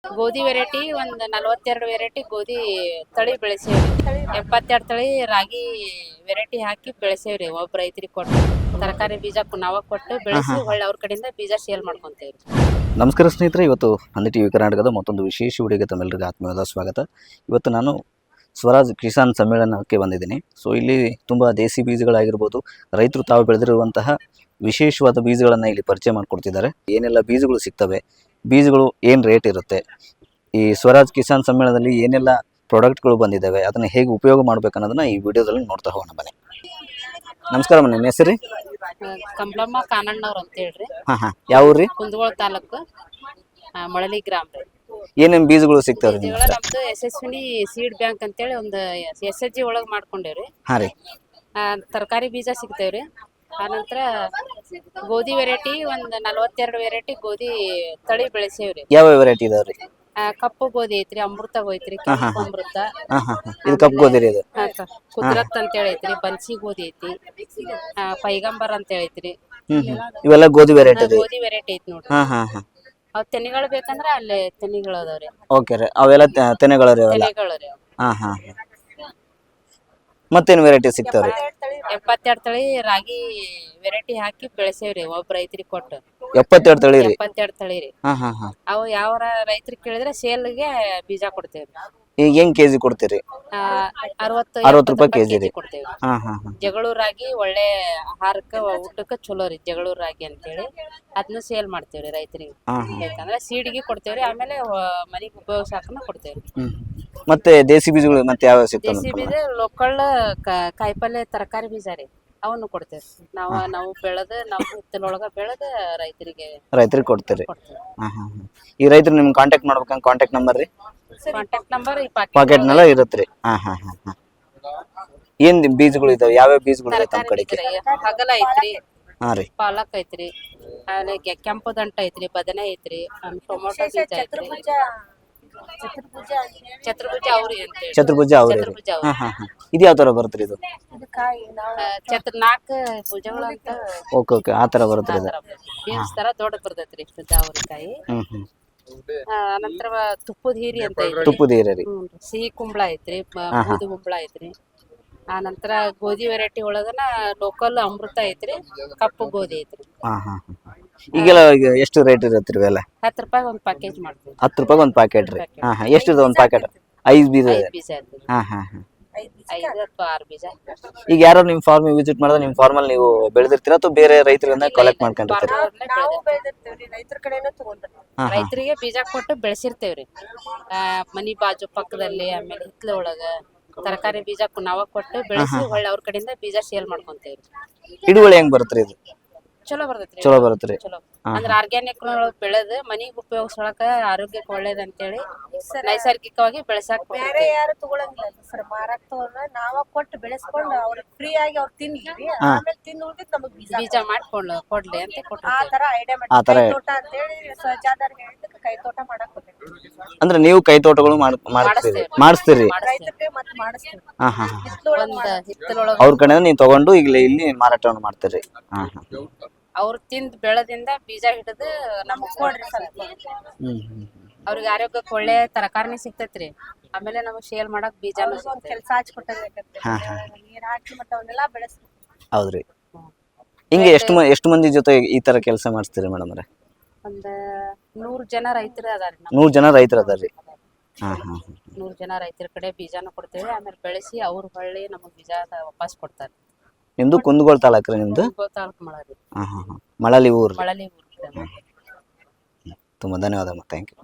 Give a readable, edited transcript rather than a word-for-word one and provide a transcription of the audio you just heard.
ಗೋಧಿ ವೆರೈಟಿ ಒಂದ್ 42 ವೆರೈಟಿ ಗೋಧಿ ತಳಿ ಬೆಳೆಸೇವ್ರಿ. 72 ತಳಿ ರಾಗಿ ವೆರೈಟಿ ಹಾಕಿ ಬೆಳೆಸೇವ್ರಿ. ಒಬ್ಬ ರೈತರಿಗೆ ಕೊಟ್ಟು ತರಕಾರಿ ಬೀಜ ನಾವ ಕೊಟ್ಟು ಬೆಳೆಸಿ ಹೊಳ್ಳಿ ಅವ್ರ ಕಡೆಯಿಂದ ಬೀಜ ಸೇಲ್ ಮಾಡ್ಕೊಂತೇವ್ರಿ. ನಮಸ್ಕಾರ ಸ್ನೇಹಿತರೆ, ಇವತ್ತು ಹಂದಿ ಟಿವಿ ಕರ್ನಾಟಕದ ಮತ್ತೊಂದು ವಿಶೇಷ ವಿಡಿಯೋಗೆ ತಮ್ಮೆಲ್ಲರಿಗೂ ಆತ್ಮೀಯವಾದ ಸ್ವಾಗತ. ಇವತ್ತು ನಾನು ಸ್ವರಾಜ್ ಕಿಸಾನ್ ಸಮ್ಮೇಳನಕ್ಕೆ ಬಂದಿದ್ದೀನಿ. ಸೊ ಇಲ್ಲಿ ತುಂಬ ದೇಸಿ ಬೀಜಗಳಾಗಿರ್ಬೋದು, ರೈತರು ತಾವು ಬೆಳೆದಿರುವಂತಹ ವಿಶೇಷವಾದ ಬೀಜಗಳನ್ನು ಇಲ್ಲಿ ಪರಿಚಯ ಮಾಡಿಕೊಡ್ತಿದ್ದಾರೆ. ಏನೆಲ್ಲ ಬೀಜಗಳು ಸಿಗ್ತವೆ, ಬೀಜಗಳು ಏನು ರೇಟ್ ಇರುತ್ತೆ, ಈ ಸ್ವರಾಜ್ ಕಿಸಾನ್ ಸಮ್ಮೇಳನದಲ್ಲಿ ಏನೆಲ್ಲ ಪ್ರಾಡಕ್ಟ್ಗಳು ಬಂದಿದ್ದಾವೆ, ಅದನ್ನು ಹೇಗೆ ಉಪಯೋಗ ಮಾಡ್ಬೇಕನ್ನೋದನ್ನ ಈ ವಿಡಿಯೋದಲ್ಲಿ ನೋಡ್ತಾ ಹೋಗೋಣ ಬನ್ನಿ. ನಮಸ್ಕಾರ, ನಿಮ್ಮ ಹೆಸರು? ಕಂಬ್ಳಮ್ಮ ಕಾನಣ್ಣವ್ರ ಅಂತ ಹೇಳ್ರಿ. ಯಾವ ಊರ್ರಿ? ಕುಂದಗೋಳ ತಾಲೂಕು, ಮಳಲಿ ಗ್ರಾಮ ರೀ. ಏನೇನು ಬೀಜಗಳು ಸಿಗ್ತಾವ್ರಿ? ನಮ್ದು ಯಶಸ್ವಿನಿ ಸೀಡ್ ಬ್ಯಾಂಕ್ ಅಂತೇಳಿ ಒಂದು SHG ಒಳಗ್ ಮಾಡ್ಕೊಂಡೇವ್ರಿ. ಹಾ ರೀ. ತರಕಾರಿ ಬೀಜ ಸಿಗ್ತೇವ್ರಿ. ಆನಂತರ ಗೋಧಿ ವೆರೈಟಿ ಒಂದ್ 42 ವೆರೈಟಿ ಗೋಧಿ ತಳಿ ಬೆಳೆಸೇವ್ರಿ. ಯಾವ ವೆರೈಟಿ ಇದಾವ್ರಿ? ಕಪ್ಪು ಗೋಧಿ ಐತ್ರಿ, ಅಮೃತ ಐತ್ರಿ, ಕೆಂಪು ಅಮೃತ. ಇದು ಕಪ್ಪು ಗೋಧಿ ರೀ. ಇದು ಕುದ್ರತ್ ಅಂತ ಹೇಳೈತ್ರಿ, ಬನ್ಸಿ ಗೋಧಿ ಐತಿ, ಪೈಗಂಬರ್ ಅಂತ ಹೇಳೈತ್ರಿ. ಇವೆಲ್ಲ ಗೋಧಿ ವೆರೈಟಿ ಐತಿ ನೋಡ್ರಿ. ಅವ್ ತೆನೆಗಳು ಬೇಕಂದ್ರ ಅಲ್ಲಿ ತೆನೆಗಳು ಅದಾವ್ರಿ. ಓಕೆ ರೀ, ಅವೆಲ್ಲ ತೆನೆಗಳು ರೀ. ತೆನೆಗಳು ರೀ. ಮತ್ತೇನು ವೆರೈಟಿ ಸಿಗ್ತಾವ್ರಿ? 72 ತಳಿ ರಾಗಿ ವೆರೈಟಿ ಹಾಕಿ ಬೆಳೆಸೇವ್ರಿ. ಒಬ್ಬ ರೈತರಿಗೆ ಕೊಟ್ಟು 72 ತಳಿ ರೀ. 72 ತಳಿ ರೀ. ಅವು ಯಾವ ರೈತರಿಗೆ ಕೇಳಿದ್ರೆ ಸೇಲ್ಗೆ ಬೀಜ ಕೊಡ್ತೇವ್ರಿ. ಈಗ ಹೆಂಗ್ ಕೆಜಿ ಕೊಡ್ತೀರಿ? 60 ರೂಪಾಯಿ ಕೆಜಿ ರೀ. ಕೊಡ್ತೇವ್ರಿ. ಜಗಳೂರು ರಾಗಿ ಒಳ್ಳೆ ಆಹಾರಕ್ಕ ಊಟಕ್ಕ ಚಲೋ ರೀ. ಜಗಳೂರು ರಾಗಿ ಅಂತೇಳಿ ಅದನ್ನ ಸೇಲ್ ಮಾಡ್ತೇವ್ರಿ ರೈತರಿಗೆ. ಬೇಕಂದ್ರೆ ಸೀಡಿಗೆ ಕೊಡ್ತೇವ್ರಿ, ಆಮೇಲೆ ಮನಿಗೆ ಉಪಯೋಗಿಸಾಕನ ಕೊಡ್ತೇವ್ರಿ. ಮತ್ತೆ ದೇಸಿ ಬೀಜಗಳು ಮತ್ತೆ ಯಾವ ಸಿಗ್ತಾವ? ದೇಸಿ ಬೀಜ ಲೋಕಲ್ ಕಾಯಿಪಲ್ಲೆ ತರಕಾರಿ ಬೀಜ ರೀ, ಅವನು ಕೊಡ್ತೇವ್ರಿ. ನಾವು ಬೆಳೆದ ನಾವು ಹಿತ್ತಲೊಳಗ ಬೆಳೆದ ರೈತರಿಗೆ ಕೊಡ್ತೀರಿ. ಈ ರೈತರು ನಿಮ್ಗೆ ಕಾಂಟ್ಯಾಕ್ಟ್ ಮಾಡ್ಬೇಕಂತ ಕಾಂಟ್ಯಾಕ್ಟ್ ನಂಬರ್ ರೀ? ಕಾಂಟ್ಯಾಕ್ಟ್ ನಂಬರ್ ಈ ಪಾಕೆಟ್ ನೆಲ್ಲ ಇರುತ್ತೆ. ಏನ್ ಬೀಜಗಳು ಇದಾವೆ? ಯಾವ್ಯಾವ ಬೀಜಗಳು ಇದಾವೆ ತಮ್ಮ ಕಡೆಗೆ? ಹಗಲ ಐತ್ರಿ, ಪಾಲಕ್ ಐತ್ರಿ, ಆಮೇಲೆ ಕೆಂಪು ದಂಟ ಐತ್ರಿ, ಬದನೆ ಐತ್ರಿ, ಟೊಮೊಟೊ ಬೀಜ ಐತ್ರಿ, ಚತುರ್ಭುಜ ಅವ್ರಿ ಅಂತೇಳಿ. ಚತುರ್ಭುಜ ಅವ್ರಿ. ಇದು ಯಾವ ತರ ಬರುತ್ತೆ? ಇದು 4 ಭುಜಗಳು ಅಂತ. ಓಕೆ, ಆ ತರ ಬರುತ್ತೆ. ಬೀನ್ಸ್ ತರ ದೊಡ್ಡ ಬರ್ತೈತ್ರಿ ಇಷ್ಟು ಜಾವರಿಕಾಯಿ. ನಂತರ ತುಪ್ಪದ ಹೀರಿ ಅಂತ ಐತ್ರಿ. ತುಪ್ಪದ ಹೀರಿ. ಸಿಹಿ ಕುಂಬಳ ಐತ್ರಿ, ಬೂದಿ ಕುಂಬಳ ಐತ್ರಿ. ಆ ನಂತರ ಗೋಧಿ ವೆರೈಟಿ ಒಳಗನ ಲೋಕಲ್ ಅಮೃತ ಐತ್ರಿ, ಕಪ್ಪು ಗೋಧಿ ಐತ್ರಿ. ಈಗೆಲ್ಲ ಎಷ್ಟು ರೇಟ್ ಇರತ್ರಿ ಇವೆಲ್ಲ? 10 ರೂಪಾಯಿ ಒಂದು ಪ್ಯಾಕೇಜ್ ಮಾಡ್ತೀವಿ. 10 ರೂಪಾಯಿ ಒಂದು ಪ್ಯಾಕೆಟ್ ರೀ. ಎಷ್ಟಿದೆ ಒಂದು ಪ್ಯಾಕೆಟ್? 5 ಬೀಜ. 5 ಬೀಜ ಐತ್ರಿ. 5 ಅಥವಾ 6 ಬೀಜ. ಈಗ ಯಾರೋ ನಿಮ್ ಫಾರ್ಮ್ ವಿಸಿಟ್ ಮಾಡಿದ್ರೆ ನಿಮ್ ಫಾರ್ಮ್ ಅಲ್ಲಿ ನೀವು ಬೆಳೆದಿರ್ತೀರಾ ಅಥವಾ ಬೇರೆ ರೈತರಿಂದ ಕಲೆಕ್ಟ್ ಮಾಡ್ಕೊಂಡಿರ್ತೀರಾ? ನಾವು ಬೆಳೆದಿರ್ತೀವ್ರಿ, ರೈತರ ಕಡೆನೇ ತಗೊಂಡ್ರಿ. ರೈತರಿಗೆ ಬೀಜ ಕೊಟ್ಟು ಬೆಳೆಸಿರ್ತೇವ್ರಿ. ಮನಿ ಬಾಜು ಪಕ್ಕದಲ್ಲಿ, ಆಮೇಲೆ ಹಿತ್ಲ ಒಳಗ ತರಕಾರಿ ಬೀಜ ನಾವ ಕೊಟ್ಟು ಬೆಳೆಸಿ ಹೊಳ್ಳಿ ಅವ್ರ ಕಡೆಯಿಂದ ಬೀಜ ಸೇಲ್ ಮಾಡ್ಕೊಂತೇವ್ರಿ. ಇಳುವರಿ ಹೆಂಗ್ ಬರ್ತರಿ? ಇದು ಚಲೋ ಬರ್ತೈತ್ರಿ. ಚಲೋ ಬರುತ್ತೆ. ಚಲೋ ಅಂದ್ರ ಆರ್ಗ್ಯಾನಿಕ್ ಬೆಳೆದು ಮನಿಗ್ ಉಪಯೋಗಿಸೊಳಕ ಆರೋಗ್ಯಕ್ಕೆ ಒಳ್ಳೇದ್ ಅಂತೇಳಿ ನೈಸರ್ಗಿಕವಾಗಿ ಬೆಳೆಸಾಕ್. ಬೇರೆ ಯಾರು ತಗೊಳಂಗಿಲ್ಲ ಸರ್, ಮಾರಾಟ ತಗೊಂಡ್ರ ನಾವ ಕೊಟ್ಟು ಬೆಳೆಸ್ಕೊಂಡು ಅವ್ರಿಗೆ ಫ್ರೀ ಆಗಿ ಅವ್ರು ತಿನ್ಲಿ, ಆಮೇಲೆ ತಿಂದು ಉಳಿದಿದ್ ನಮಗ್ ಬೀಜ ಮಾಡ್ಕೊಂಡು ಕೊಡ್ಲಿ ಅಂತ ಕೊಟ್ಟು ಆ ತರ ಐಡಿಯಾ ಮಾಡಿ ತೋಟ ಅಂತೇಳಿ ಸ್ವಜಾದಾರ್ ಹೇಳಿದಕ್ಕೆ ಕೈ ತೋಟ ಮಾಡಕ್ ಕೊಟ್ಟಿದ್ವಿ. ಅಂದ್ರೆ ನೀವು ಕೈ ತೋಟಗಳು ಮಾಡಿಸ್ತೀರಿ? ರೈತರಿಗೆ ಮತ್ತೆ ಮಾಡಿಸ್ತೀವಿ. ಹಿತ್ತಲೊಳಗ ಅವ್ರ ಕಡೆ ನೀವು ತಗೊಂಡು ಈಗ ಇಲ್ಲಿ ಮಾರಾಟವನ್ನು ಮಾಡ್ತೀರಿ. ಅವ್ರು ತಿಂದ್ ಬೆಳೆದಿಂದ ಬೀಜ ಹಿಡಿದು ನಮಗ್ ಕೊಡ್ರಿ ಸ್ವಲ್ಪ. ಅವ್ರಿಗೆ ಆರೋಗ್ಯಕ್ಕೆ ಒಳ್ಳೆ ತರಕಾರಿನೇ ಸಿಗ್ತೈತ್ರಿ. ಆಮೇಲೆ ನಮಗ್ ಸೇಲ್ ಮಾಡಕ್ ಬೀಜಾನು ಕೆಲಸ ಹಚ್ಕೊಟ್ಟಾಗತ್ತೆ, ನೀರ್ ಹಾಕಿ ಮತ್ತೆ ಅವನ್ನೆಲ್ಲ ಬೆಳೆಸ್ತೀವಿ. ಹೌದ್ರಿ. ಹಿಂಗೆ ಎಷ್ಟು ಮಂದಿ ಜೊತೆ ಈ ತರ ಕೆಲಸ ಮಾಡಿಸ್ತೀರಿ ಮೇಡಮ್ ಅವ್ರೆ? ಒಂದ್ 100 ಜನ ರೈತರು ಅದಾರಿ. 100 ಜನ ರೈತರು ಅದಾರಿ. 100 ಜನ ರೈತರ ಕಡೆ ಬೀಜಾನು ಕೊಡ್ತೇವೆ, ಆಮೇಲೆ ಬೆಳೆಸಿ ಅವ್ರು ಹೊಳ್ಳಿ ನಮಗ್ ಬೀಜ ವಾಪಸ್ ಕೊಡ್ತಾರೆ. ನಿಮ್ದು ಕುಂದಗೋಳ ತಾಲೂಕ್ರಿ? ನಿಮ್ದು ತಾಲೂಕು ಮಳಲಿ. ಮಳಲಿ ಊರು. ಮಳಲಿ ಊರು. ತುಂಬಾ ಧನ್ಯವಾದ. Thank you.